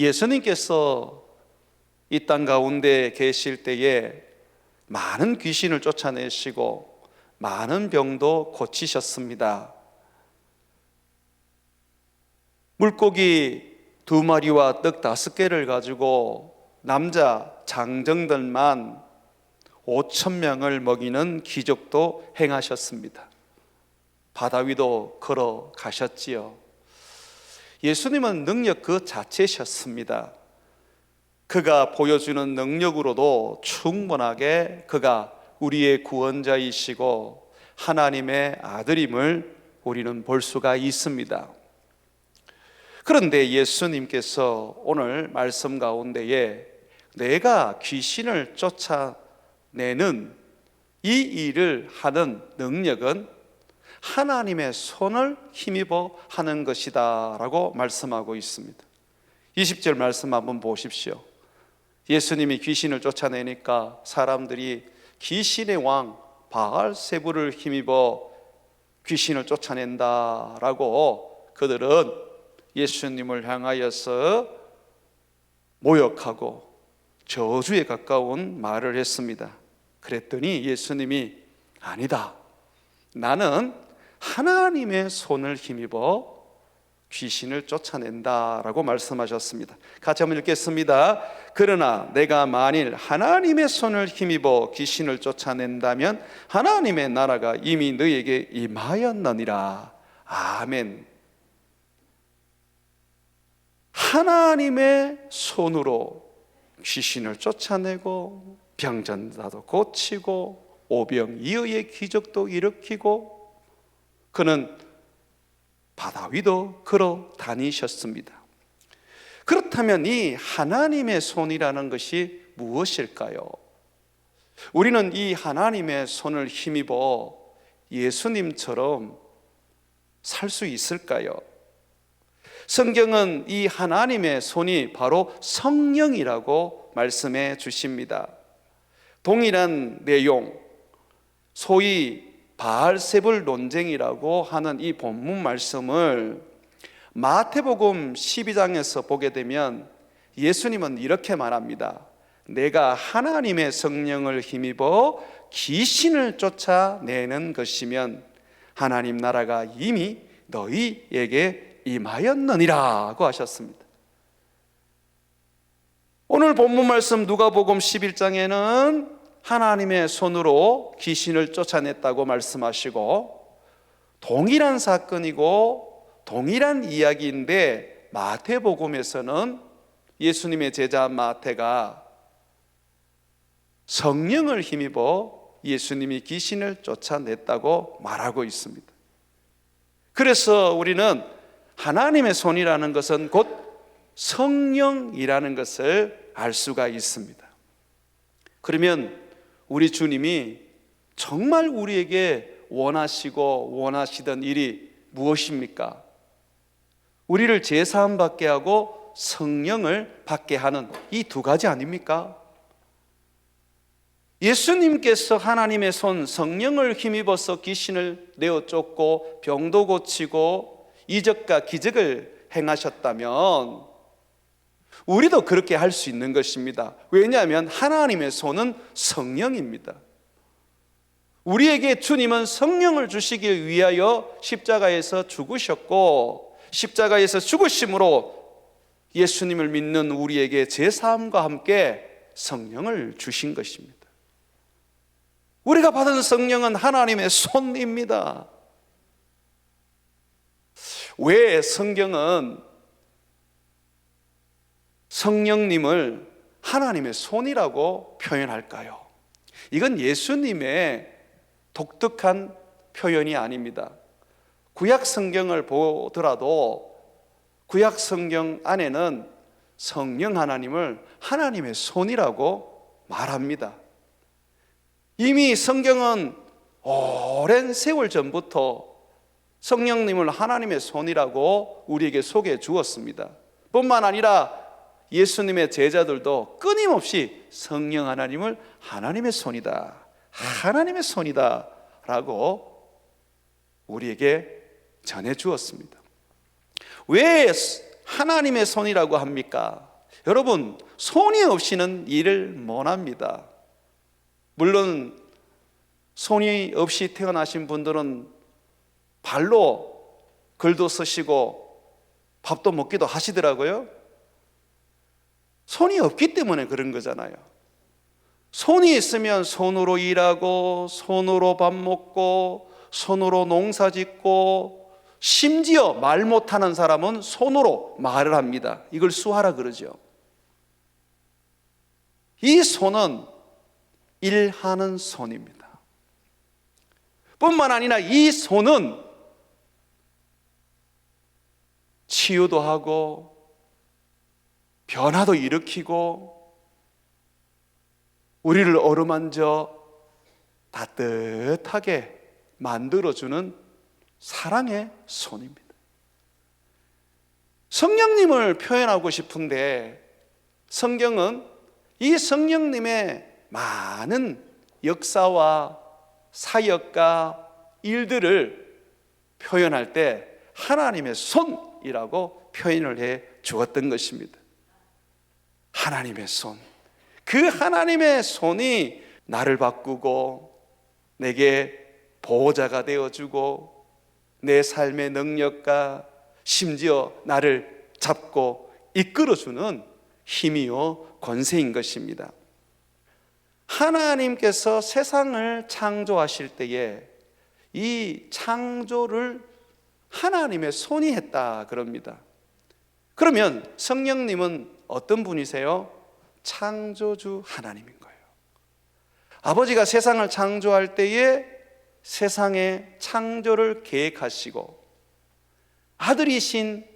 예수님께서 이 땅 가운데 계실 때에 많은 귀신을 쫓아내시고 많은 병도 고치셨습니다. 물고기 2마리와 떡 5개를 가지고 남자 장정들만 5,000명을 먹이는 기적도 행하셨습니다. 바다 위도 걸어가셨지요. 예수님은 능력 그 자체셨습니다. 그가 보여주는 능력으로도 충분하게 그가 우리의 구원자이시고 하나님의 아들임을 우리는 볼 수가 있습니다. 그런데 예수님께서 오늘 말씀 가운데에 내가 귀신을 쫓아내는 이 일을 하는 능력은 하나님의 손을 힘입어 하는 것이다 라고 말씀하고 있습니다. 20절 말씀 한번 보십시오. 예수님이 귀신을 쫓아내니까 사람들이 귀신의 왕 바알세불을 힘입어 귀신을 쫓아낸다라고 그들은 예수님을 향하여서 모욕하고 저주에 가까운 말을 했습니다. 그랬더니 예수님이 아니다, 나는 하나님의 손을 힘입어 귀신을 쫓아낸다라고 말씀하셨습니다. 같이 한번 읽겠습니다. 그러나 내가 만일 하나님의 손을 힘입어 귀신을 쫓아낸다면 하나님의 나라가 이미 너희에게 임하였느니라. 아멘. 하나님의 손으로 귀신을 쫓아내고 병전자도 고치고 오병이어의 기적도 일으키고 그는 바다 위도 걸어 다니셨습니다. 그렇다면 이 하나님의 손이라는 것이 무엇일까요? 우리는 이 하나님의 손을 힘입어 예수님처럼 살 수 있을까요? 성경은 이 하나님의 손이 바로 성령이라고 말씀해 주십니다. 동일한 내용, 소위 바알세불 논쟁이라고 하는 이 본문 말씀을 마태복음 12장에서 보게 되면 예수님은 이렇게 말합니다. 내가 하나님의 성령을 힘입어 귀신을 쫓아내는 것이면 하나님 나라가 이미 너희에게 임하였느니라고 하셨습니다. 오늘 본문 말씀 누가복음 11장에는 하나님의 손으로 귀신을 쫓아냈다고 말씀하시고 동일한 사건이고 동일한 이야기인데 마태복음에서는 예수님의 제자 마태가 성령을 힘입어 예수님이 귀신을 쫓아냈다고 말하고 있습니다. 그래서 우리는 하나님의 손이라는 것은 곧 성령이라는 것을 알 수가 있습니다. 그러면 우리 주님이 정말 우리에게 원하시던 일이 무엇입니까? 우리를 제사함 받게 하고 성령을 받게 하는 이 두 가지 아닙니까? 예수님께서 하나님의 손 성령을 힘입어서 귀신을 내어 쫓고 병도 고치고 이적과 기적을 행하셨다면 우리도 그렇게 할 수 있는 것입니다. 왜냐하면 하나님의 손은 성령입니다. 우리에게 주님은 성령을 주시기 위하여 십자가에서 죽으셨고 십자가에서 죽으심으로 예수님을 믿는 우리에게 제사함과 함께 성령을 주신 것입니다. 우리가 받은 성령은 하나님의 손입니다. 왜 성경은 성령님을 하나님의 손이라고 표현할까요? 이건 예수님의 독특한 표현이 아닙니다. 구약 성경을 보더라도 구약 성경 안에는 성령 하나님을 하나님의 손이라고 말합니다. 이미 성경은 오랜 세월 전부터 성령님을 하나님의 손이라고 우리에게 소개해 주었습니다. 뿐만 아니라 예수님의 제자들도 끊임없이 성령 하나님을 하나님의 손이다, 하나님의 손이다 라고 우리에게 전해 주었습니다. 왜 하나님의 손이라고 합니까? 여러분, 손이 없이는 일을 못합니다. 물론 손이 없이 태어나신 분들은 발로 글도 쓰시고 밥도 먹기도 하시더라고요. 손이 없기 때문에 그런 거잖아요. 손이 있으면 손으로 일하고, 손으로 밥 먹고, 손으로 농사 짓고, 심지어 말 못하는 사람은 손으로 말을 합니다. 이걸 수하라 그러죠. 이 손은 일하는 손입니다. 뿐만 아니라 이 손은 치유도 하고 변화도 일으키고 우리를 어루만져 따뜻하게 만들어주는 사랑의 손입니다. 성령님을 표현하고 싶은데 성경은 이 성령님의 많은 역사와 사역과 일들을 표현할 때 하나님의 손이라고 표현을 해 주었던 것입니다. 하나님의 손. 그 하나님의 손이 나를 바꾸고 내게 보호자가 되어주고 내 삶의 능력과 심지어 나를 잡고 이끌어주는 힘이요 권세인 것입니다. 하나님께서 세상을 창조하실 때에 이 창조를 하나님의 손이 했다 그럽니다. 그러면 성령님은 어떤 분이세요? 창조주 하나님인 거예요. 아버지가 세상을 창조할 때에 세상의 창조를 계획하시고 아들이신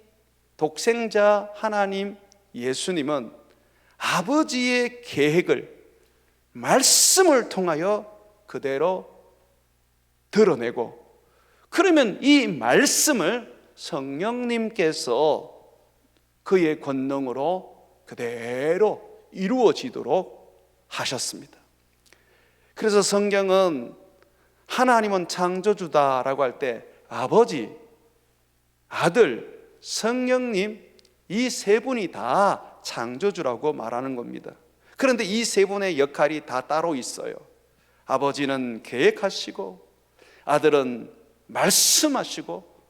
독생자 하나님 예수님은 아버지의 계획을 말씀을 통하여 그대로 드러내고, 그러면 이 말씀을 성령님께서 그의 권능으로 그대로 이루어지도록 하셨습니다. 그래서 성경은 하나님은 창조주다라고 할 때 아버지, 아들, 성령님 이 세 분이 다 창조주라고 말하는 겁니다. 그런데 이 세 분의 역할이 다 따로 있어요. 아버지는 계획하시고 아들은 말씀하시고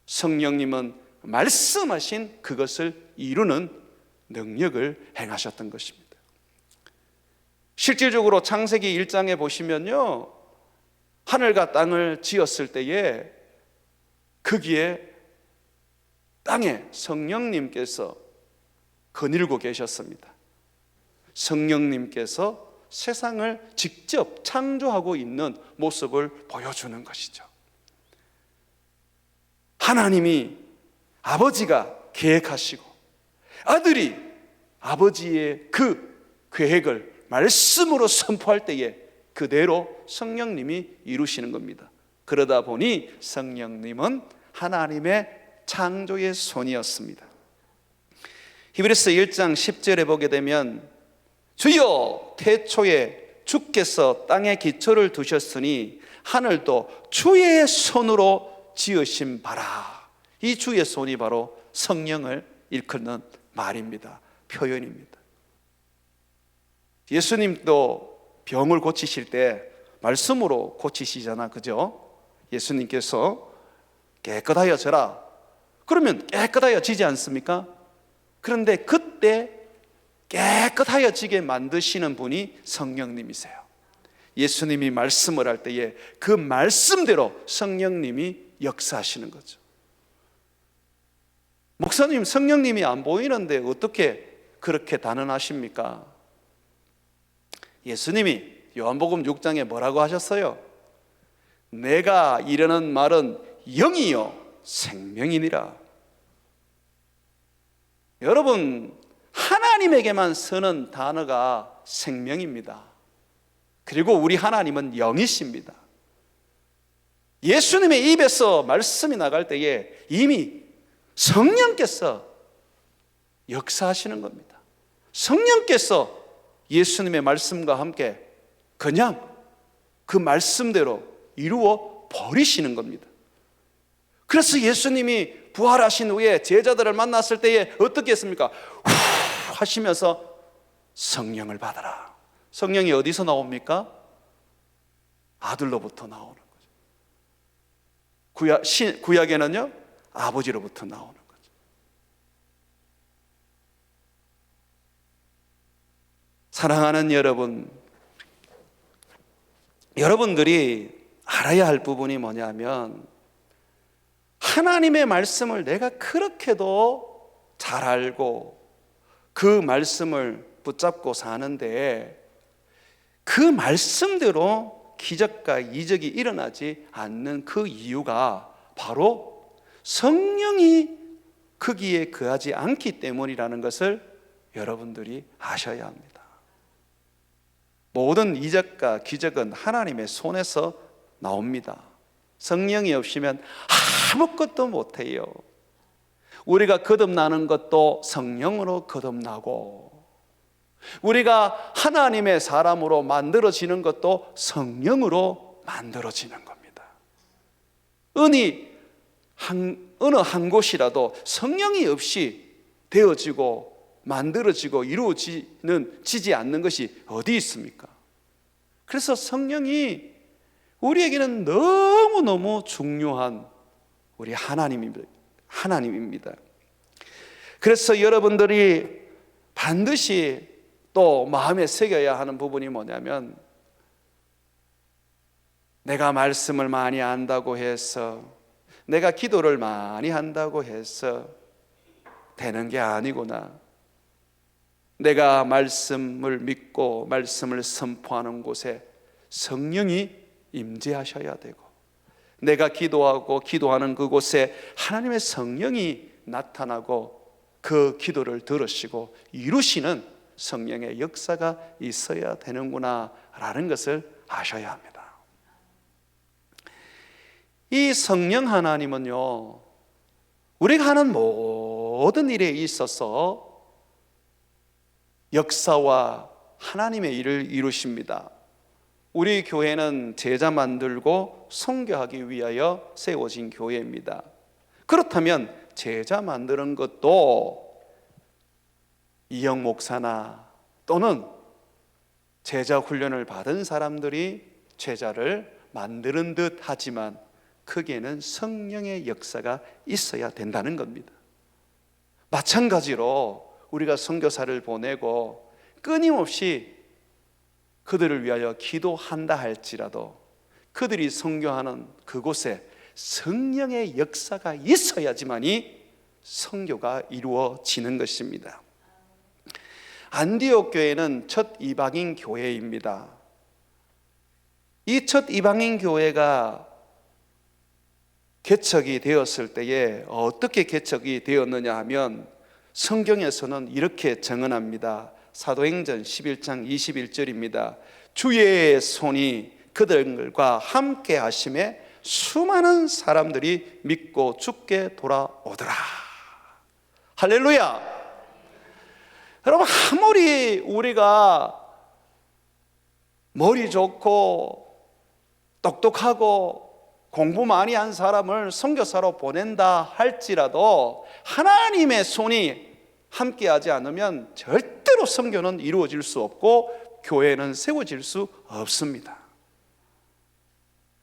성령님은 말씀하신 그것을 이루는 능력을 행하셨던 것입니다. 실질적으로 창세기 1장에 보시면요, 하늘과 땅을 지었을 때에 거기에 땅에 성령님께서 거닐고 계셨습니다. 성령님께서 세상을 직접 창조하고 있는 모습을 보여주는 것이죠. 하나님이, 아버지가 계획하시고 아들이 아버지의 그 계획을 말씀으로 선포할 때에 그대로 성령님이 이루시는 겁니다. 그러다 보니 성령님은 하나님의 창조의 손이었습니다. 히브리서 1장 10절에 보게 되면 주여 태초에 주께서 땅에 기초를 두셨으니 하늘도 주의 손으로 지으신 바라. 이 주의 손이 바로 성령을 일컫는 말입니다. 표현입니다. 예수님도 병을 고치실 때 말씀으로 고치시잖아, 그죠? 예수님께서 깨끗하여져라. 그러면 깨끗하여지지 않습니까? 그런데 그때 깨끗하여지게 만드시는 분이 성령님이세요. 예수님이 말씀을 할 때에 그 말씀대로 성령님이 역사하시는 거죠. 목사님, 성령님이 안 보이는데 어떻게 그렇게 단언하십니까? 예수님이 요한복음 6장에 뭐라고 하셨어요? 내가 이르는 말은 영이요 생명이니라. 여러분, 하나님에게만 쓰는 단어가 생명입니다. 그리고 우리 하나님은 영이십니다. 예수님의 입에서 말씀이 나갈 때에 이미 성령께서 역사하시는 겁니다. 성령께서 예수님의 말씀과 함께 그냥 그 말씀대로 이루어 버리시는 겁니다. 그래서 예수님이 부활하신 후에 제자들을 만났을 때에 어떻게 했습니까? 하시면서 성령을 받아라. 성령이 어디서 나옵니까? 아들로부터 나오는 거죠. 구약에는요, 아버지로부터 나오는 거죠. 사랑하는 여러분, 여러분들이 알아야 할 부분이 뭐냐면, 하나님의 말씀을 내가 그렇게도 잘 알고 그 말씀을 붙잡고 사는데 그 말씀대로 기적과 이적이 일어나지 않는 그 이유가 바로 성령이 거기에 거하지 않기 때문이라는 것을 여러분들이 아셔야 합니다. 모든 이적과 기적은 하나님의 손에서 나옵니다. 성령이 없으면 아무것도 못해요. 우리가 거듭나는 것도 성령으로 거듭나고, 우리가 하나님의 사람으로 만들어지는 것도 성령으로 만들어지는 겁니다. 어느 한 곳이라도 성령이 없이 되어지고 만들어지고 이루어지지 않는 것이 어디 있습니까? 그래서 성령이 우리에게는 너무너무 중요한 우리 하나님입니다. 그래서 여러분들이 반드시 또 마음에 새겨야 하는 부분이 뭐냐면, 내가 말씀을 많이 안다고 해서, 내가 기도를 많이 한다고 해서 되는 게 아니구나. 내가 말씀을 믿고 말씀을 선포하는 곳에 성령이 임재하셔야 되고, 내가 기도하고 기도하는 그곳에 하나님의 성령이 나타나고 그 기도를 들으시고 이루시는 성령의 역사가 있어야 되는구나 라는 것을 아셔야 합니다. 이 성령 하나님은요, 우리가 하는 모든 일에 있어서 역사와 하나님의 일을 이루십니다. 우리 교회는 제자 만들고 선교하기 위하여 세워진 교회입니다. 그렇다면 제자 만드는 것도 이영 목사나 또는 제자 훈련을 받은 사람들이 제자를 만드는 듯 하지만 거기에는 성령의 역사가 있어야 된다는 겁니다. 마찬가지로 우리가 선교사를 보내고 끊임없이 그들을 위하여 기도한다 할지라도 그들이 선교하는 그곳에 성령의 역사가 있어야지만이 선교가 이루어지는 것입니다. 안디옥 교회는 첫 이방인 교회입니다. 이 첫 이방인 교회가 개척이 되었을 때에 어떻게 개척이 되었느냐 하면, 성경에서는 이렇게 증언합니다. 사도행전 11장 21절입니다. 주의 손이 그들과 함께 하심에 수많은 사람들이 믿고 주께 돌아오더라. 할렐루야. 여러분, 아무리 우리가 머리 좋고 똑똑하고 공부 많이 한 사람을 선교사로 보낸다 할지라도 하나님의 손이 함께하지 않으면 절대로 선교는 이루어질 수 없고 교회는 세워질 수 없습니다.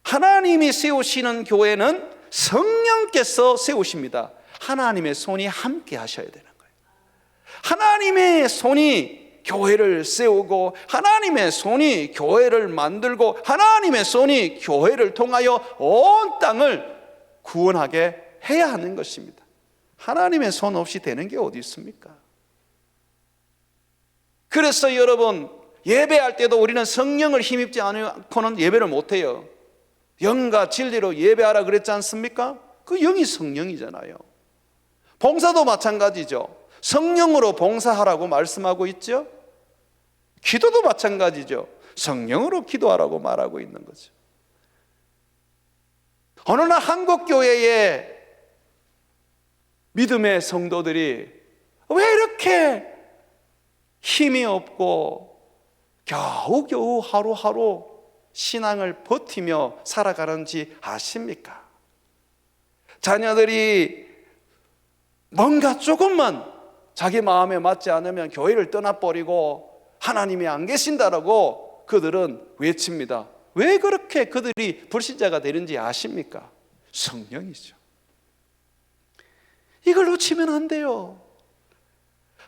하나님이 세우시는 교회는 성령께서 세우십니다. 하나님의 손이 함께 하셔야 되는 거예요. 하나님의 손이 교회를 세우고, 하나님의 손이 교회를 만들고, 하나님의 손이 교회를 통하여 온 땅을 구원하게 해야 하는 것입니다. 하나님의 손 없이 되는 게 어디 있습니까? 그래서 여러분, 예배할 때도 우리는 성령을 힘입지 않고는 예배를 못해요. 영과 진리로 예배하라 그랬지 않습니까? 그 영이 성령이잖아요. 봉사도 마찬가지죠. 성령으로 봉사하라고 말씀하고 있죠. 기도도 마찬가지죠. 성령으로 기도하라고 말하고 있는 거죠. 어느 날 한국 교회에 믿음의 성도들이 왜 이렇게 힘이 없고 겨우겨우 하루하루 신앙을 버티며 살아가는지 아십니까? 자녀들이 뭔가 조금만 자기 마음에 맞지 않으면 교회를 떠나버리고 하나님이 안 계신다라고 그들은 외칩니다. 왜 그렇게 그들이 불신자가 되는지 아십니까? 성령이죠. 이걸 놓치면 안 돼요.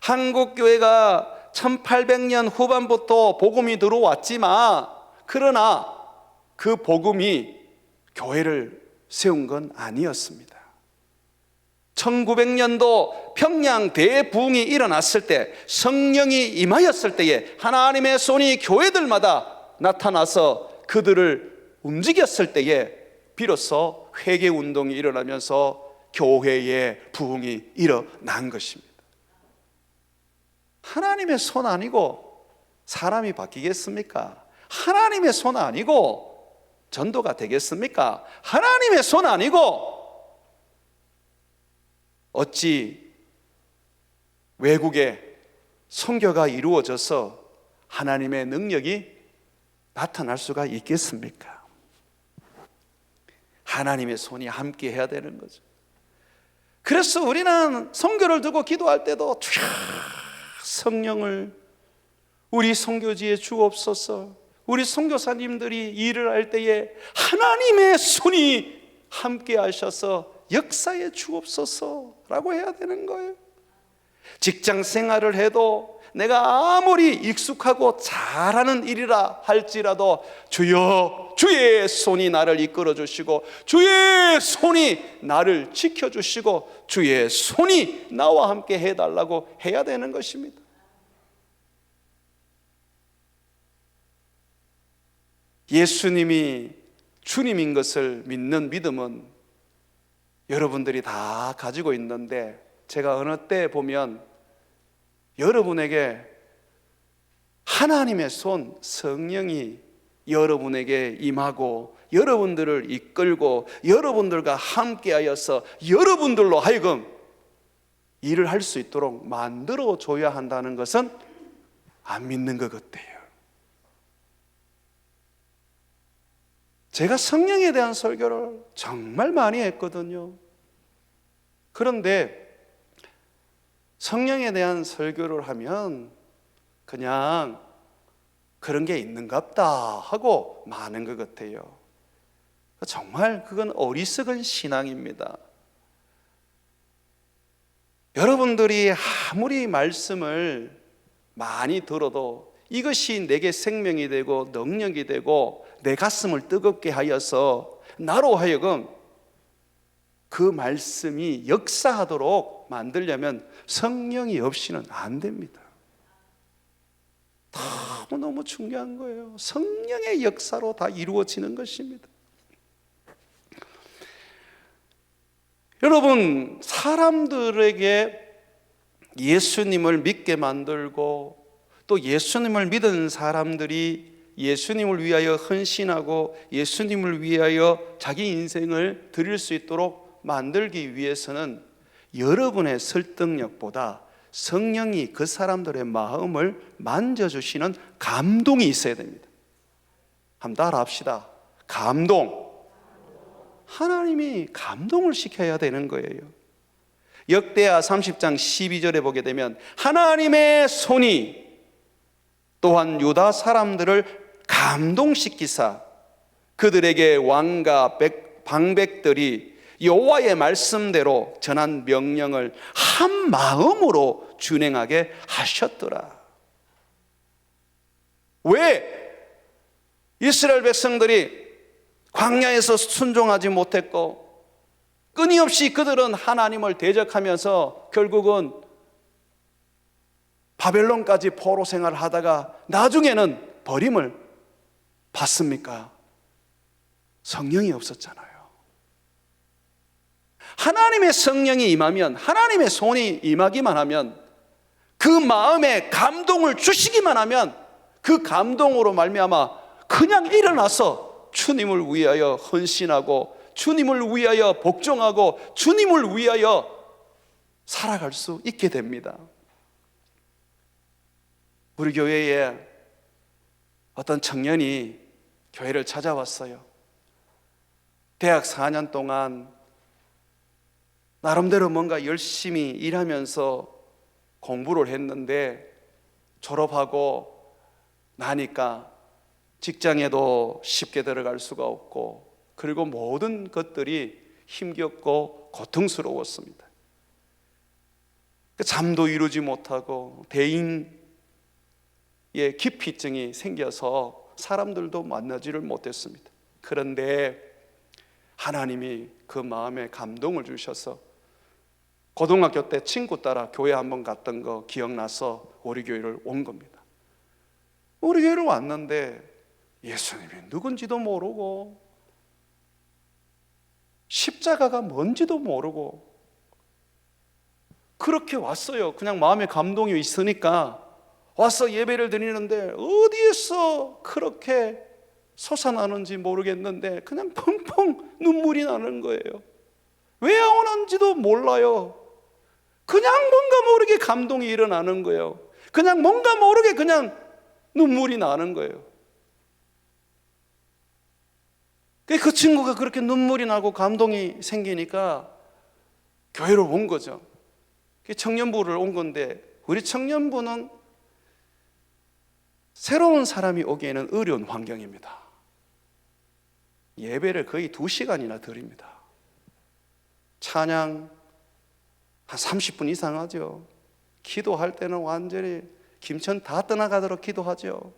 한국교회가 1800년 후반부터 복음이 들어왔지만, 그러나 그 복음이 교회를 세운 건 아니었습니다. 1900년도 평양 대부흥이 일어났을 때, 성령이 임하였을 때에 하나님의 손이 교회들마다 나타나서 그들을 움직였을 때에 비로소 회개운동이 일어나면서 교회의 부흥이 일어난 것입니다. 하나님의 손 아니고 사람이 바뀌겠습니까? 하나님의 손 아니고 전도가 되겠습니까? 하나님의 손 아니고 어찌 외국에 선교가 이루어져서 하나님의 능력이 나타날 수가 있겠습니까? 하나님의 손이 함께 해야 되는 거죠. 그래서 우리는 선교를 두고 기도할 때도 성령을 우리 선교지에 주옵소서, 우리 선교사님들이 일을 할 때에 하나님의 손이 함께 하셔서 역사에 주옵소서라고 해야 되는 거예요. 직장 생활을 해도 내가 아무리 익숙하고 잘하는 일이라 할지라도 주여, 주의 손이 나를 이끌어 주시고 주의 손이 나를 지켜주시고 주의 손이 나와 함께 해달라고 해야 되는 것입니다. 예수님이 주님인 것을 믿는 믿음은 여러분들이 다 가지고 있는데, 제가 어느 때 보면 여러분에게 하나님의 손, 성령이 여러분에게 임하고 여러분들을 이끌고 여러분들과 함께하여서 여러분들로 하여금 일을 할 수 있도록 만들어 줘야 한다는 것은 안 믿는 것 같아요. 제가 성령에 대한 설교를 정말 많이 했거든요. 그런데 성령에 대한 설교를 하면 그냥 그런 게 있는갑다 하고 마는 것 같아요. 정말 그건 어리석은 신앙입니다. 여러분들이 아무리 말씀을 많이 들어도 이것이 내게 생명이 되고 능력이 되고 내 가슴을 뜨겁게 하여서 나로 하여금 그 말씀이 역사하도록 만들려면 성령이 없이는 안 됩니다. 너무 중요한 거예요. 성령의 역사로 다 이루어지는 것입니다. 여러분, 사람들에게 예수님을 믿게 만들고 또 예수님을 믿은 사람들이 예수님을 위하여 헌신하고 예수님을 위하여 자기 인생을 드릴 수 있도록 만들기 위해서는 여러분의 설득력보다 성령이 그 사람들의 마음을 만져주시는 감동이 있어야 됩니다. 한번 따라 합시다. 감동. 하나님이 감동을 시켜야 되는 거예요. 역대하 30장 12절에 보게 되면 하나님의 손이 또한 유다 사람들을 감동시키사 그들에게 왕과 방백들이 여호와의 말씀대로 전한 명령을 한 마음으로 준행하게 하셨더라. 왜 이스라엘 백성들이 광야에서 순종하지 못했고 끊임없이 그들은 하나님을 대적하면서 결국은 바벨론까지 포로 생활을 하다가 나중에는 버림을 받습니까? 성령이 없었잖아요. 하나님의 성령이 임하면, 하나님의 손이 임하기만 하면, 그 마음에 감동을 주시기만 하면 그 감동으로 말미암아 그냥 일어나서 주님을 위하여 헌신하고 주님을 위하여 복종하고 주님을 위하여 살아갈 수 있게 됩니다. 우리 교회에 어떤 청년이 교회를 찾아왔어요. 대학 4년 동안 나름대로 뭔가 열심히 일하면서 공부를 했는데 졸업하고 나니까 직장에도 쉽게 들어갈 수가 없고, 그리고 모든 것들이 힘겹고 고통스러웠습니다. 잠도 이루지 못하고 대인의 기피증이 생겨서 사람들도 만나지를 못했습니다. 그런데 하나님이 그 마음에 감동을 주셔서 고등학교 때 친구 따라 교회 한번 갔던 거 기억나서 우리 교회를 온 겁니다. 우리 교회를 왔는데 예수님이 누군지도 모르고 십자가가 뭔지도 모르고 그렇게 왔어요. 그냥 마음에 감동이 있으니까 와서 예배를 드리는데 어디에서 그렇게 솟아나는지 모르겠는데 그냥 펑펑 눈물이 나는 거예요. 왜 오는지도 몰라요. 그냥 뭔가 모르게 감동이 일어나는 거예요. 그냥 뭔가 모르게 그냥 눈물이 나는 거예요. 그 친구가 그렇게 눈물이 나고 감동이 생기니까 교회를 온 거죠. 청년부를 온 건데, 우리 청년부는 새로운 사람이 오기에는 어려운 환경입니다. 예배를 거의 2시간이나 드립니다. 찬양 한 30분 이상 하죠. 기도할 때는 완전히 김천 다 떠나가도록 기도하죠.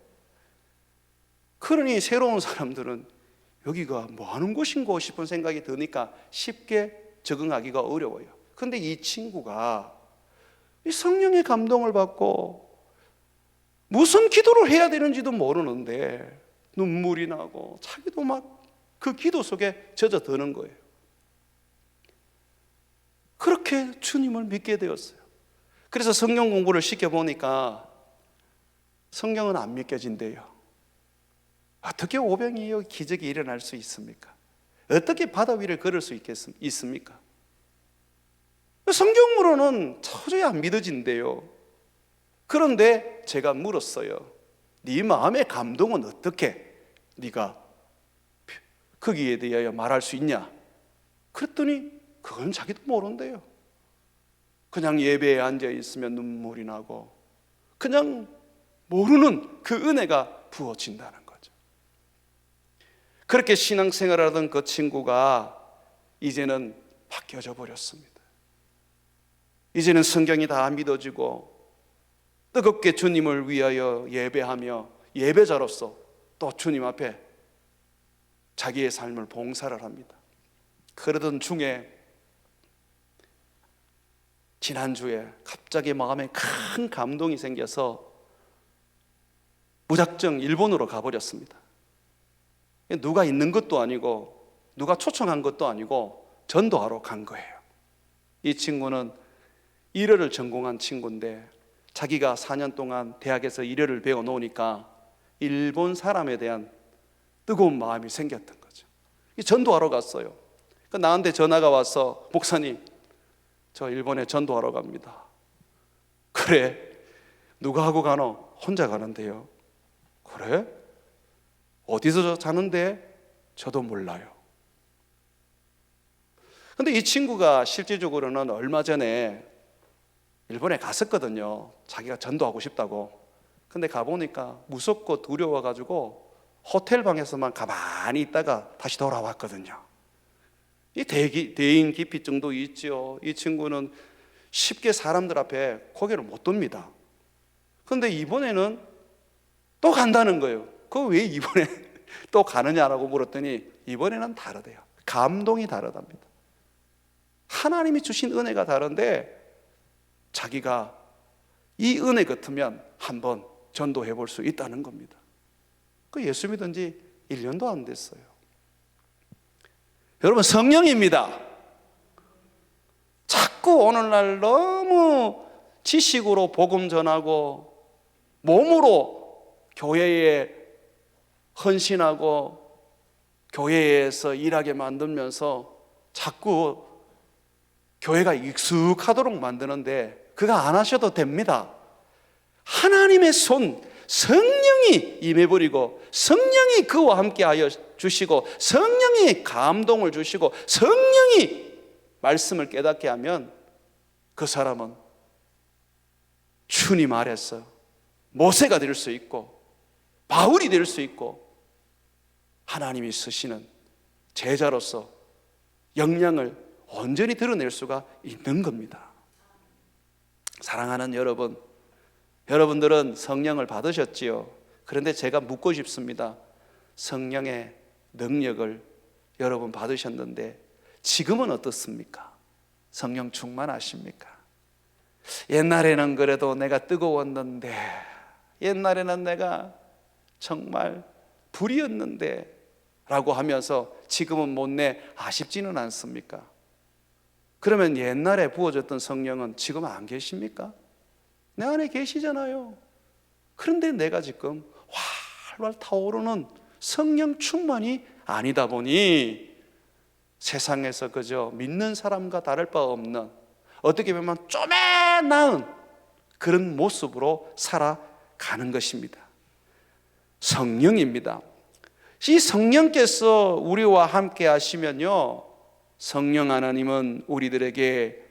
그러니 새로운 사람들은 여기가 뭐 하는 곳인가 싶은 생각이 드니까 쉽게 적응하기가 어려워요. 근데 이 친구가 이 성령의 감동을 받고 무슨 기도를 해야 되는지도 모르는데 눈물이 나고 자기도 막 그 기도 속에 젖어드는 거예요. 그렇게 주님을 믿게 되었어요. 그래서 성경 공부를 시켜보니까 성경은 안 믿겨진대요. 어떻게 오병이어 기적이 일어날 수 있습니까? 어떻게 바다 위를 걸을 수 있습니까? 성경으로는 도저히 안 믿어진대요. 그런데 제가 물었어요. 네 마음의 감동은 어떻게 네가 거기에 대하여 말할 수 있냐? 그랬더니 그건 자기도 모른대요. 그냥 예배에 앉아 있으면 눈물이 나고 그냥 모르는 그 은혜가 부어진다는 거죠. 그렇게 신앙생활을 하던 그 친구가 이제는 바뀌어져 버렸습니다. 이제는 성경이 다 믿어지고 뜨겁게 주님을 위하여 예배하며 예배자로서 또 주님 앞에 자기의 삶을 봉사를 합니다. 그러던 중에 지난주에 갑자기 마음에 큰 감동이 생겨서 무작정 일본으로 가버렸습니다. 누가 있는 것도 아니고 누가 초청한 것도 아니고 전도하러 간 거예요. 이 친구는 일어를 전공한 친구인데 자기가 4년 동안 대학에서 일어를 배워놓으니까 일본 사람에 대한 뜨거운 마음이 생겼던 거죠. 전도하러 갔어요. 나한테 전화가 와서 목사님 저 일본에 전도하러 갑니다. 그래? 누가 하고 가노? 혼자 가는데요. 그래? 어디서 자는데? 저도 몰라요. 근데 이 친구가 실질적으로는 얼마 전에 일본에 갔었거든요. 자기가 전도하고 싶다고. 근데 가보니까 무섭고 두려워가지고 호텔 방에서만 가만히 있다가 다시 돌아왔거든요. 이 대인 기피증도 있죠. 이 친구는 쉽게 사람들 앞에 고개를 못 듭니다. 그런데 이번에는 또 간다는 거예요. 그거 왜 이번에 또 가느냐라고 물었더니 이번에는 다르대요. 감동이 다르답니다. 하나님이 주신 은혜가 다른데 자기가 이 은혜 같으면 한번 전도해 볼 수 있다는 겁니다. 그 예수 믿은 지 1년도 안 됐어요. 여러분, 성령입니다. 자꾸 오늘날 너무 지식으로 복음 전하고 몸으로 교회에 헌신하고 교회에서 일하게 만들면서 자꾸 교회가 익숙하도록 만드는데 그거 안 하셔도 됩니다. 하나님의 손, 성령이 임해버리고 성령이 그와 함께 하여 주시고 성령이 감동을 주시고 성령이 말씀을 깨닫게 하면 그 사람은 주님 아래서 모세가 될 수 있고 바울이 될 수 있고 하나님이 쓰시는 제자로서 역량을 온전히 드러낼 수가 있는 겁니다. 사랑하는 여러분, 여러분들은 성령을 받으셨지요. 그런데 제가 묻고 싶습니다. 성령의 능력을 여러분 받으셨는데 지금은 어떻습니까? 성령 충만하십니까? 옛날에는 그래도 내가 뜨거웠는데, 옛날에는 내가 정말 불이었는데 라고 하면서 지금은 못 내 아쉽지는 않습니까? 그러면 옛날에 부어졌던 성령은 지금 안 계십니까? 내 안에 계시잖아요. 그런데 내가 지금 활활 타오르는 성령 충만이 아니다 보니 세상에서 그저 믿는 사람과 다를 바 없는, 어떻게 보면 쪼매나은 그런 모습으로 살아가는 것입니다. 성령입니다. 이 성령께서 우리와 함께 하시면요, 성령 하나님은 우리들에게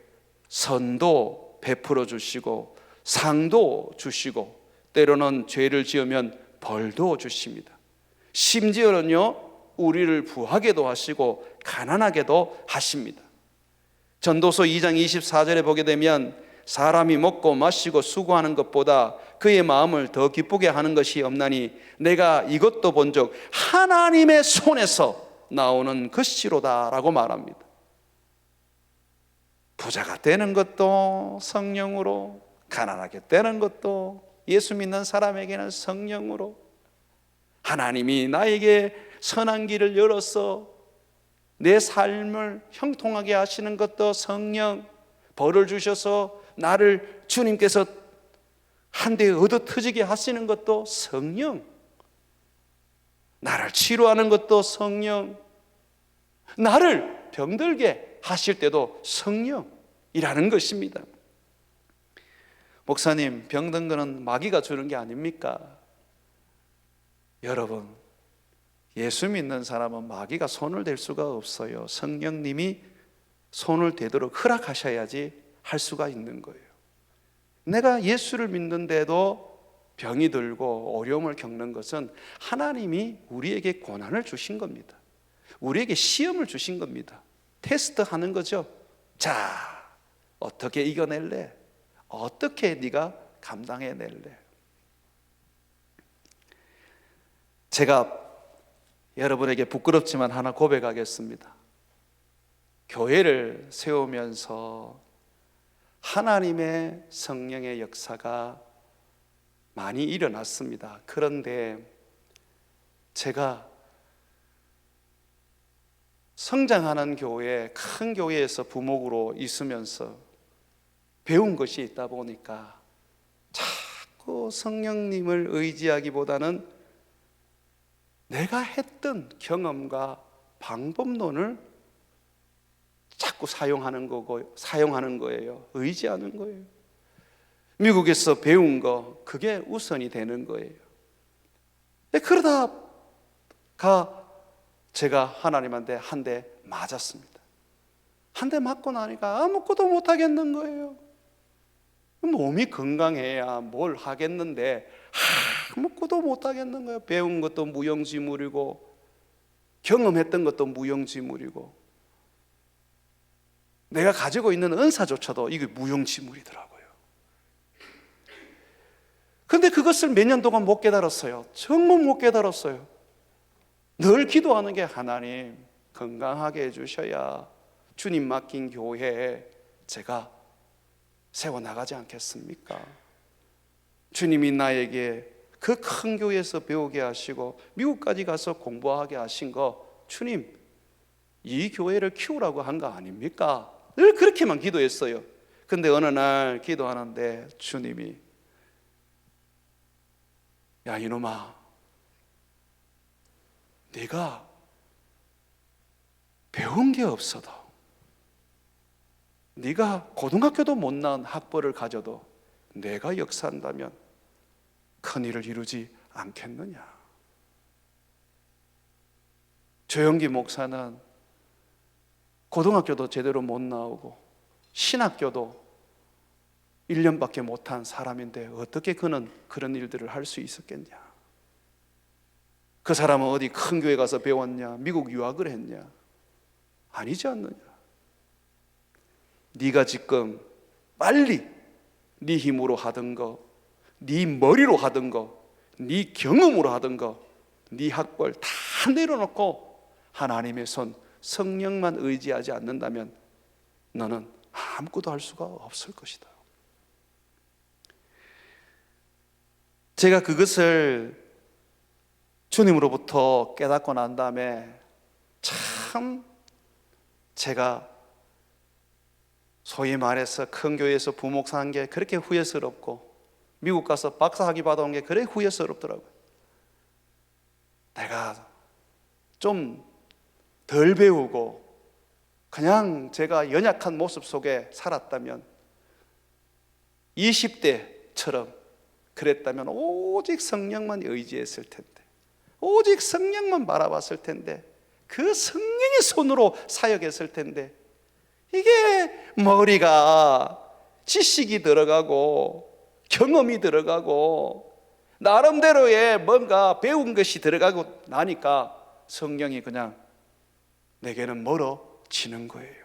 선도 베풀어 주시고 상도 주시고 때로는 죄를 지으면 벌도 주십니다. 심지어는요, 우리를 부하게도 하시고 가난하게도 하십니다. 전도서 2장 24절에 보게 되면 사람이 먹고 마시고 수고하는 것보다 그의 마음을 더 기쁘게 하는 것이 없나니 내가 이것도 본즉 하나님의 손에서 나오는 것이로다 라고 말합니다. 부자가 되는 것도 성령으로, 가난하게 되는 것도 예수 믿는 사람에게는 성령으로, 하나님이 나에게 선한 길을 열어서 내 삶을 형통하게 하시는 것도 성령, 벌을 주셔서 나를 주님께서 한 대 얻어 터지게 하시는 것도 성령, 나를 치료하는 것도 성령, 나를 병들게 하실 때도 성령이라는 것입니다. 목사님, 병든 거는 마귀가 주는 게 아닙니까? 여러분, 예수 믿는 사람은 마귀가 손을 댈 수가 없어요. 성령님이 손을 대도록 허락하셔야지 할 수가 있는 거예요. 내가 예수를 믿는데도 병이 들고 어려움을 겪는 것은 하나님이 우리에게 고난을 주신 겁니다. 우리에게 시험을 주신 겁니다. 테스트하는 거죠. 자, 어떻게 이겨낼래? 어떻게 네가 감당해낼래? 제가 여러분에게 부끄럽지만 하나 고백하겠습니다. 교회를 세우면서 하나님의 성령의 역사가 많이 일어났습니다. 그런데 제가 성장하는 교회, 큰 교회에서 부목으로 있으면서 배운 것이 있다 보니까 자꾸 성령님을 의지하기보다는 내가 했던 경험과 방법론을 자꾸 사용하는 거예요. 의지하는 거예요. 미국에서 배운 거, 그게 우선이 되는 거예요. 그러다가 제가 하나님한테 한 대 맞았습니다. 한 대 맞고 나니까 아무것도 못 하겠는 거예요. 몸이 건강해야 뭘 하겠는데 아무것도 못 하겠는 거예요. 배운 것도 무용지물이고 경험했던 것도 무용지물이고 내가 가지고 있는 은사조차도 이게 무용지물이더라고요. 그런데 그것을 몇 년 동안 못 깨달았어요. 정말 못 깨달았어요. 늘 기도하는 게 하나님 건강하게 해주셔야 주님 맡긴 교회에 제가 세워나가지 않겠습니까? 주님이 나에게 그 큰 교회에서 배우게 하시고 미국까지 가서 공부하게 하신 거 주님 이 교회를 키우라고 한 거 아닙니까? 늘 그렇게만 기도했어요. 근데 어느 날 기도하는데 주님이 야 이놈아, 네가 배운 게 없어도 네가 고등학교도 못 나온 학벌을 가져도 내가 역사한다면 큰일을 이루지 않겠느냐. 조영기 목사는 고등학교도 제대로 못 나오고 신학교도 1년밖에 못한 사람인데 어떻게 그는 그런 일들을 할 수 있었겠냐? 그 사람은 어디 큰 교회 가서 배웠냐? 미국 유학을 했냐? 아니지 않느냐? 네가 지금 빨리 네 힘으로 하던 거, 네 머리로 하던 거, 네 경험으로 하던 거, 네 학벌 다 내려놓고 하나님의 손, 성령만 의지하지 않는다면 너는 아무것도 할 수가 없을 것이다. 제가 그것을 주님으로부터 깨닫고 난 다음에 참 제가 소위 말해서 큰 교회에서 부목사한 게 그렇게 후회스럽고 미국 가서 박사학위 받아온 게 그렇게 후회스럽더라고요. 내가 좀 덜 배우고 그냥 제가 연약한 모습 속에 살았다면 20대처럼 그랬다면 오직 성령만 의지했을 텐데, 오직 성령만 바라봤을 텐데, 그 성령의 손으로 사역했을 텐데, 이게 머리가 지식이 들어가고 경험이 들어가고 나름대로의 뭔가 배운 것이 들어가고 나니까 성령이 그냥 내게는 멀어지는 거예요.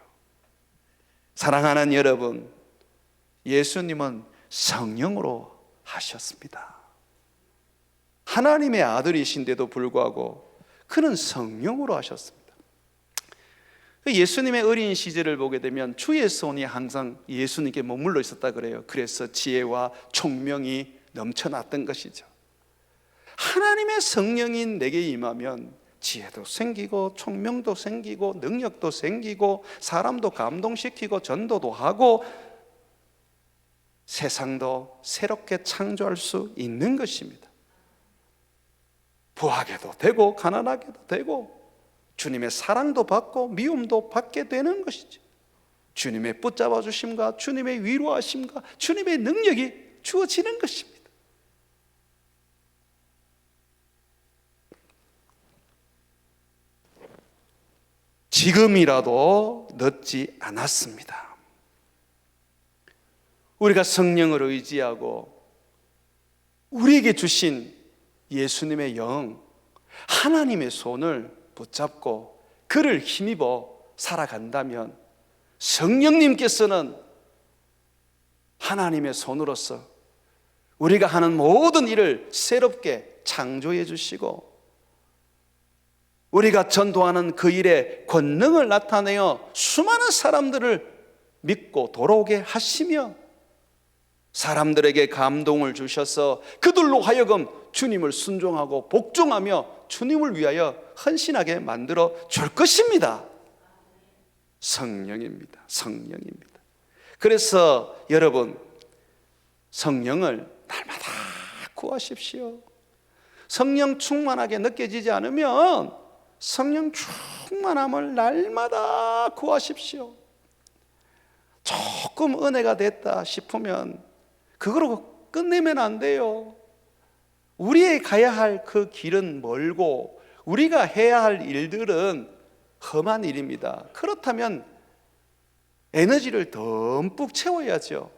사랑하는 여러분, 예수님은 성령으로 하셨습니다. 하나님의 아들이신데도 불구하고 그는 성령으로 하셨습니다. 예수님의 어린 시절을 보게 되면 주의 손이 항상 예수님께 머물러 있었다 그래요. 그래서 지혜와 총명이 넘쳐났던 것이죠. 하나님의 성령인 내게 임하면 지혜도 생기고 총명도 생기고 능력도 생기고 사람도 감동시키고 전도도 하고 세상도 새롭게 창조할 수 있는 것입니다. 부하게도 되고 가난하게도 되고 주님의 사랑도 받고 미움도 받게 되는 것이죠. 주님의 붙잡아 주심과 주님의 위로하심과 주님의 능력이 주어지는 것입니다. 지금이라도 늦지 않았습니다. 우리가 성령을 의지하고 우리에게 주신 예수님의 영, 하나님의 손을 붙잡고 그를 힘입어 살아간다면 성령님께서는 하나님의 손으로서 우리가 하는 모든 일을 새롭게 창조해 주시고 우리가 전도하는 그 일에 권능을 나타내어 수많은 사람들을 믿고 돌아오게 하시며 사람들에게 감동을 주셔서 그들로 하여금 주님을 순종하고 복종하며 주님을 위하여 헌신하게 만들어 줄 것입니다. 성령입니다. 성령입니다. 그래서 여러분, 성령을 날마다 구하십시오. 성령 충만하게 느껴지지 않으면 성령 충만함을 날마다 구하십시오. 조금 은혜가 됐다 싶으면 그거로 끝내면 안 돼요. 우리의 가야 할 그 길은 멀고 우리가 해야 할 일들은 험한 일입니다. 그렇다면 에너지를 듬뿍 채워야죠.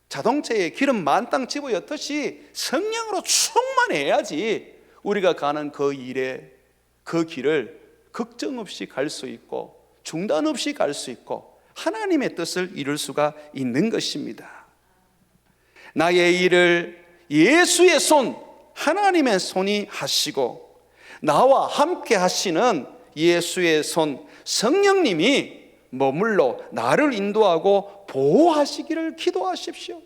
자동차에 기름 만땅 집어넣듯이 성령으로 충만해야지 우리가 가는 그 일에 그 길을 걱정 없이 갈 수 있고 중단 없이 갈 수 있고 하나님의 뜻을 이룰 수가 있는 것입니다. 나의 일을 예수의 손, 하나님의 손이 하시고 나와 함께 하시는 예수의 손, 성령님이 머물러 나를 인도하고 보호하시기를 기도하십시오.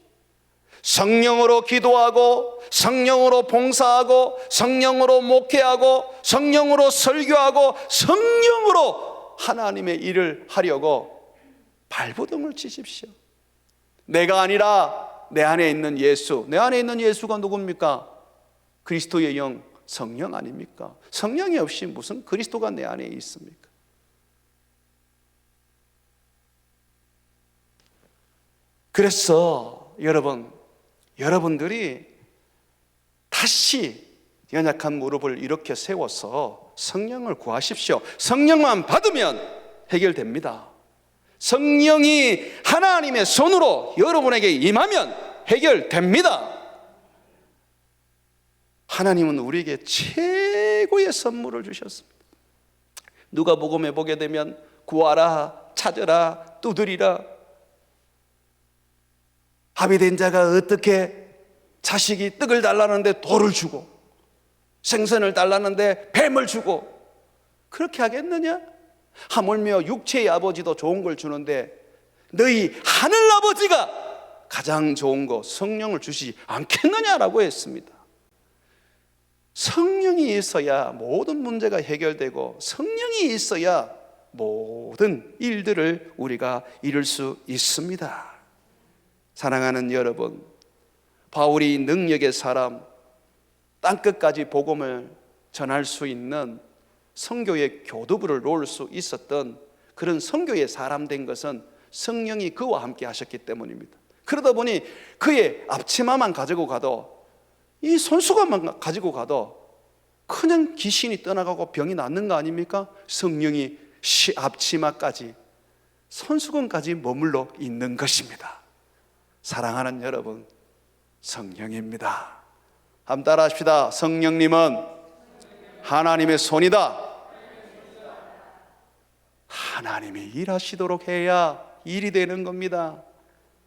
성령으로 기도하고 성령으로 봉사하고 성령으로 목회하고 성령으로 설교하고 성령으로 하나님의 일을 하려고 발버둥을 치십시오. 내가 아니라 내 안에 있는 예수, 내 안에 있는 예수가 누굽니까? 그리스도의 영, 성령 아닙니까? 성령이 없이 무슨 그리스도가 내 안에 있습니까? 그래서 여러분들이 다시 연약한 무릎을 이렇게 세워서 성령을 구하십시오. 성령만 받으면 해결됩니다. 성령이 하나님의 손으로 여러분에게 임하면 해결됩니다. 하나님은 우리에게 최고의 선물을 주셨습니다. 누가복음에 보게 되면 구하라, 찾으라, 두드리라. 합의된 자가 어떻게 자식이 떡을 달라는데 돌을 주고 생선을 달라는데 뱀을 주고 그렇게 하겠느냐? 하물며 육체의 아버지도 좋은 걸 주는데 너희 하늘 아버지가 가장 좋은 거 성령을 주시지 않겠느냐라고 했습니다. 성령이 있어야 모든 문제가 해결되고 성령이 있어야 모든 일들을 우리가 이룰 수 있습니다. 사랑하는 여러분, 바울이 능력의 사람, 땅끝까지 복음을 전할 수 있는 선교의 교두부를 놓을 수 있었던 그런 선교의 사람 된 것은 성령이 그와 함께 하셨기 때문입니다. 그러다 보니 그의 앞치마만 가지고 가도, 이 손수건만 가지고 가도 그냥 귀신이 떠나가고 병이 낫는 거 아닙니까? 성령이 앞치마까지 손수건까지 머물러 있는 것입니다. 사랑하는 여러분, 성령입니다. 한번 따라 합시다. 성령님은 하나님의 손이다. 하나님이 일하시도록 해야 일이 되는 겁니다.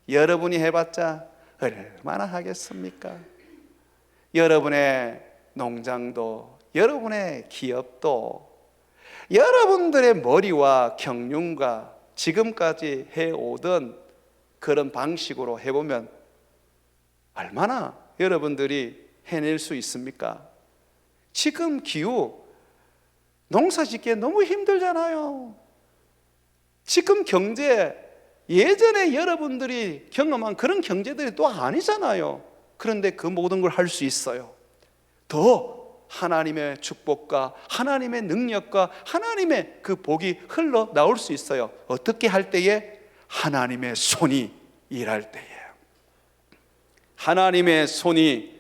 여러분이 해봤자 얼마나 하겠습니까? 여러분의 농장도, 여러분의 기업도, 여러분들의 머리와 경륜과 지금까지 해오던 그런 방식으로 해보면 얼마나 여러분들이 해낼 수 있습니까? 지금 기후 농사 짓기에 너무 힘들잖아요. 지금 경제, 예전에 여러분들이 경험한 그런 경제들이 또 아니잖아요. 그런데 그 모든 걸 할 수 있어요. 더 하나님의 축복과 하나님의 능력과 하나님의 그 복이 흘러나올 수 있어요. 어떻게 할 때에? 하나님의 손이 일할 때에. 하나님의 손이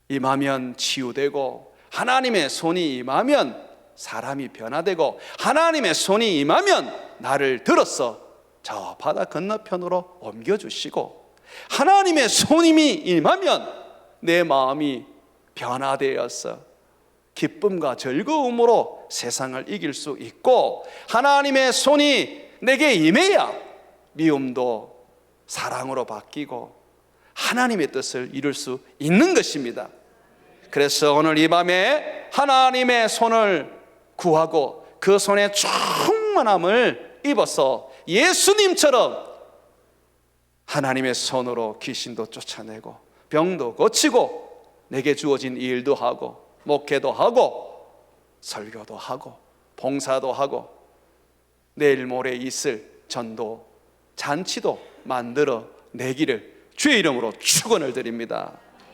임하면 치유되고, 하나님의 손이 임하면 사람이 변화되고, 하나님의 손이 임하면 나를 들어서 저 바다 건너편으로 옮겨주시고, 하나님의 손님이 임하면 내 마음이 변화되어서 기쁨과 즐거움으로 세상을 이길 수 있고, 하나님의 손이 내게 임해야 미움도 사랑으로 바뀌고 하나님의 뜻을 이룰 수 있는 것입니다. 그래서 오늘 이 밤에 하나님의 손을 구하고 그 손에 충만함을 입어서 예수님처럼 하나님의 손으로 귀신도 쫓아내고 병도 고치고 내게 주어진 일도 하고 목회도 하고 설교도 하고 봉사도 하고 내일 모레 있을 전도 잔치도 만들어 내기를 주의 이름으로 축원을 드립니다.